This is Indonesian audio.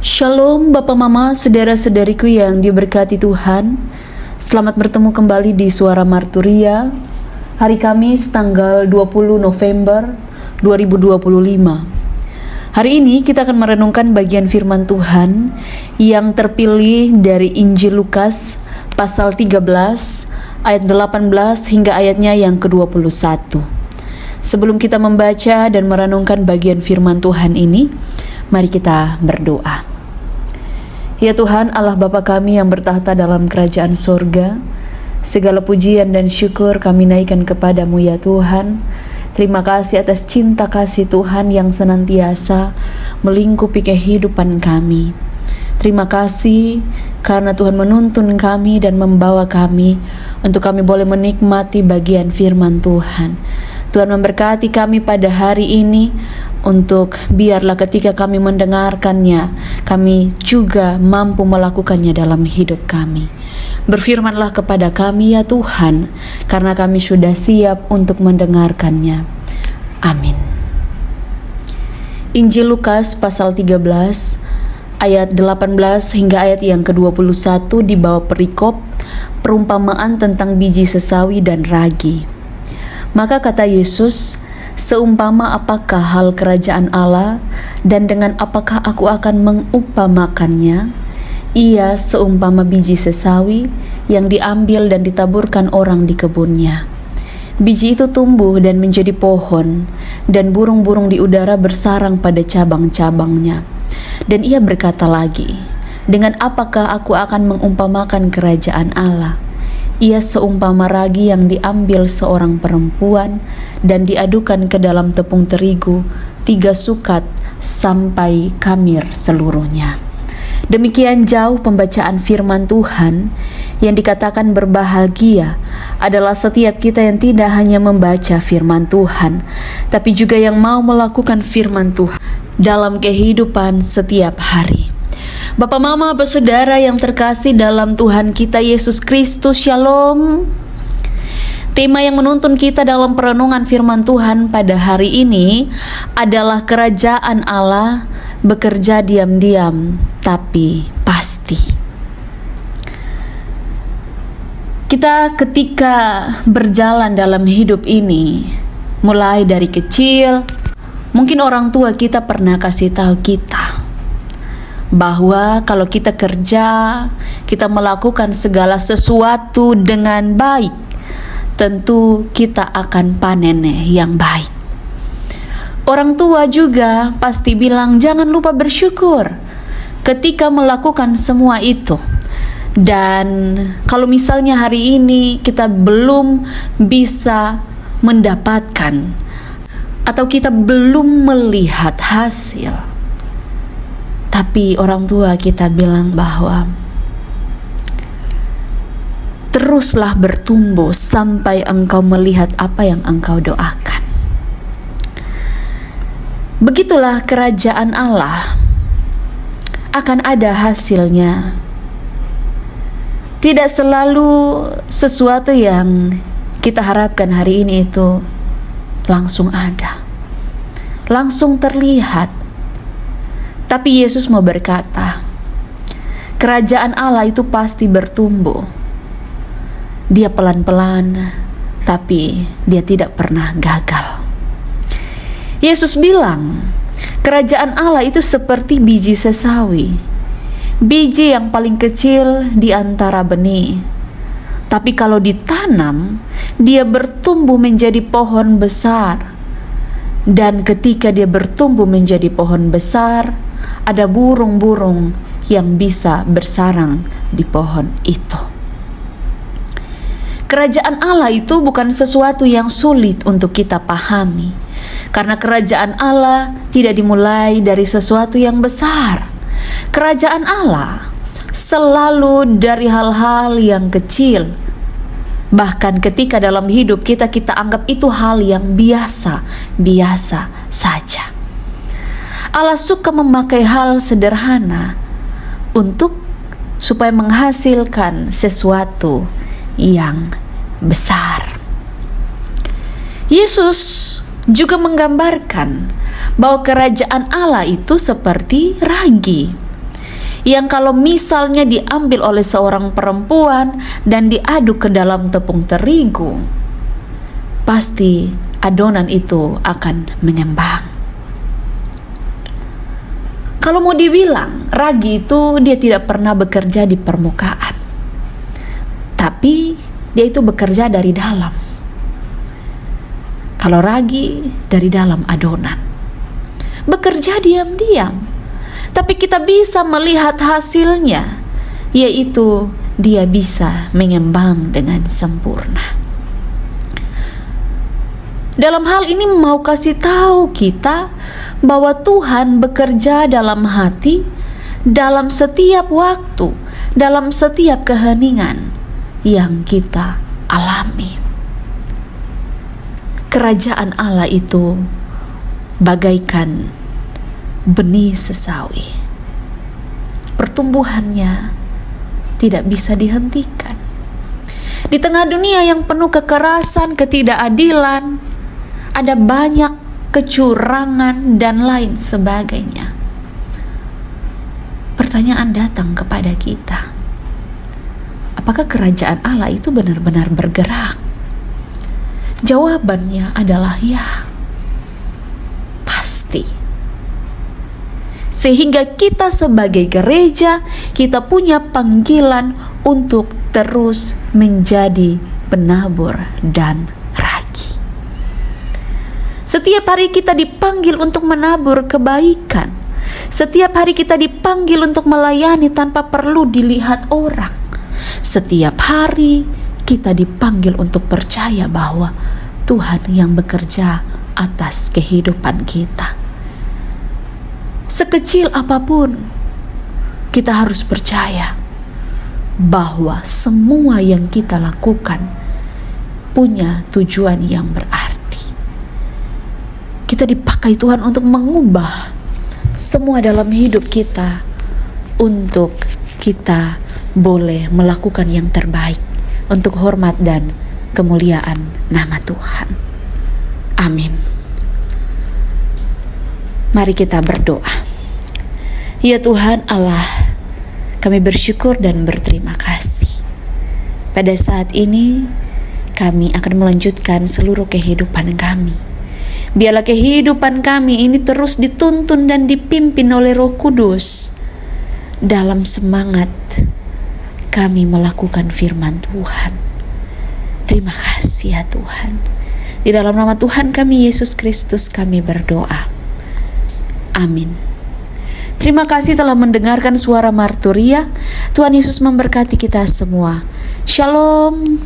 Shalom Bapak Mama, saudara-saudariku yang diberkati Tuhan. Selamat bertemu kembali di Suara Marturia. Hari Kamis tanggal 20 November 2025. Hari ini kita akan merenungkan bagian firman Tuhan yang terpilih dari Injil Lukas pasal 13 ayat 18 hingga ayatnya yang ke-21. Sebelum kita membaca dan merenungkan bagian firman Tuhan ini, mari kita berdoa. Ya Tuhan, Allah Bapa kami yang bertahta dalam kerajaan sorga, segala pujian dan syukur kami naikkan kepadamu ya Tuhan. Terima kasih atas cinta kasih Tuhan yang senantiasa melingkupi kehidupan kami. Terima kasih karena Tuhan menuntun kami dan membawa kami untuk kami boleh menikmati bagian firman Tuhan. Tuhan memberkati kami pada hari ini, untuk biarlah ketika kami mendengarkannya, kami juga mampu melakukannya dalam hidup kami. Berfirmanlah kepada kami ya Tuhan, karena kami sudah siap untuk mendengarkannya. Amin. Injil Lukas pasal 13 ayat 18 hingga ayat yang ke-21 di bawah perikop perumpamaan tentang biji sesawi dan ragi. Maka kata Yesus, seumpama apakah hal kerajaan Allah, dan dengan apakah aku akan mengumpamakannya? Ia seumpama biji sesawi yang diambil dan ditaburkan orang di kebunnya. Biji itu tumbuh dan menjadi pohon, dan burung-burung di udara bersarang pada cabang-cabangnya. Dan ia berkata lagi, dengan apakah aku akan mengumpamakan kerajaan Allah? Ia seumpama ragi yang diambil seorang perempuan dan diadukan ke dalam tepung terigu 3 sukat sampai kamir seluruhnya. Demikian jauh pembacaan firman Tuhan. Yang dikatakan berbahagia adalah setiap kita yang tidak hanya membaca firman Tuhan, tapi juga yang mau melakukan firman Tuhan dalam kehidupan setiap hari. Bapak Mama, bersaudara yang terkasih dalam Tuhan kita Yesus Kristus, Shalom. Tema yang menuntun kita dalam perenungan firman Tuhan pada hari ini adalah kerajaan Allah bekerja diam-diam tapi pasti. Kita ketika berjalan dalam hidup ini, mulai dari kecil, mungkin orang tua kita pernah kasih tahu kita bahwa kalau kita kerja, kita melakukan segala sesuatu dengan baik, tentu kita akan panen yang baik. Orang tua juga pasti bilang jangan lupa bersyukur ketika melakukan semua itu. Dan kalau misalnya hari ini kita belum bisa mendapatkan atau kita belum melihat hasil, tapi orang tua kita bilang bahwa teruslah bertumbuh sampai engkau melihat apa yang engkau doakan. Begitulah kerajaan Allah, akan ada hasilnya. Tidak selalu sesuatu yang kita harapkan hari ini itu langsung ada, langsung terlihat. Tapi Yesus mau berkata, kerajaan Allah itu pasti bertumbuh. Dia pelan-pelan, tapi dia tidak pernah gagal. Yesus bilang, kerajaan Allah itu seperti biji sesawi. Biji yang paling kecil di antara benih. Tapi kalau ditanam, dia bertumbuh menjadi pohon besar. Dan ketika dia bertumbuh menjadi pohon besar, ada burung-burung yang bisa bersarang di pohon itu. Kerajaan Allah itu bukan sesuatu yang sulit untuk kita pahami, karena kerajaan Allah tidak dimulai dari sesuatu yang besar. Kerajaan Allah selalu dari hal-hal yang kecil. Bahkan ketika dalam hidup kita anggap itu hal yang biasa saja. Allah suka memakai hal sederhana supaya menghasilkan sesuatu yang besar. Yesus juga menggambarkan bahwa kerajaan Allah itu seperti ragi. yang kalau misalnya diambil oleh seorang perempuan dan diaduk ke dalam tepung terigu, pasti adonan itu akan mengembang. Kalau mau dibilang, ragi itu dia tidak pernah bekerja di permukaan, tapi dia itu bekerja dari dalam. Kalau ragi dari dalam adonan, bekerja diam-diam, tapi kita bisa melihat hasilnya, yaitu dia bisa mengembang dengan sempurna. Dalam hal ini mau kasih tahu kita bahwa Tuhan bekerja dalam hati, dalam setiap waktu, dalam setiap keheningan yang kita alami. Kerajaan Allah itu bagaikan benih sesawi. Pertumbuhannya tidak bisa dihentikan. Di tengah dunia yang penuh kekerasan, ketidakadilan, ada banyak kecurangan dan lain sebagainya. Pertanyaan datang kepada kita, apakah kerajaan Allah itu benar-benar bergerak? Jawabannya adalah ya, pasti. Sehingga kita sebagai gereja, kita punya panggilan untuk terus menjadi penabur dan ragi. Setiap hari kita dipanggil untuk menabur kebaikan. Setiap hari kita dipanggil untuk melayani tanpa perlu dilihat orang. Setiap hari kita dipanggil untuk percaya bahwa Tuhan yang bekerja atas kehidupan kita. Sekecil apapun, kita harus percaya bahwa semua yang kita lakukan punya tujuan yang berarti. Kita dipakai Tuhan untuk mengubah semua dalam hidup kita, untuk kita boleh melakukan yang terbaik untuk hormat dan kemuliaan nama Tuhan. Amin. Mari kita berdoa. Ya Tuhan Allah, kami bersyukur dan berterima kasih. Pada saat ini kami akan melanjutkan seluruh kehidupan kami. Biarlah kehidupan kami ini terus dituntun dan dipimpin oleh Roh Kudus dalam semangat kami melakukan firman Tuhan. Terima kasih ya Tuhan. Di dalam nama Tuhan kami Yesus Kristus kami berdoa. Amin. Terima kasih telah mendengarkan suara Marturia. Tuhan Yesus memberkati kita semua. Shalom.